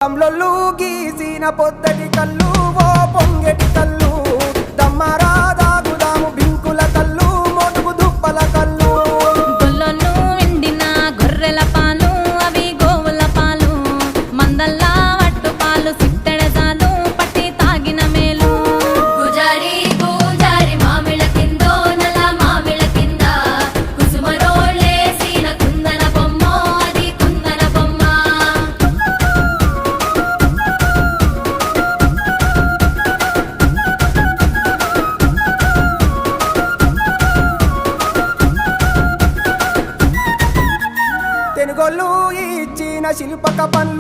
తమ్లొల్లు గీసిన పొద్దటి కళ్ళు ఓ పొంగెటి కళ్ళు దమ్మరా దాగుదాము బింకుల కళ్ళు మోటుకు దుప్పల కళ్ళు గొల్లొల్లు ఎండిన గొర్రెల పాలు అవి గోవుల పాలు మందల్లా వట్టు పాలు సిట్టెడ చాలు పట్టి తాగిన మేలు గుజారి గుజారి మామిళ్ళ కిందో నల్ల మామిళ్ళ కింద కుసుమరోళ్ళేసిన కుందన బొమ్మ అది కుందన బొమ్మ తెనుగొల్లు ఇచ్చిన శిల్పక పనులు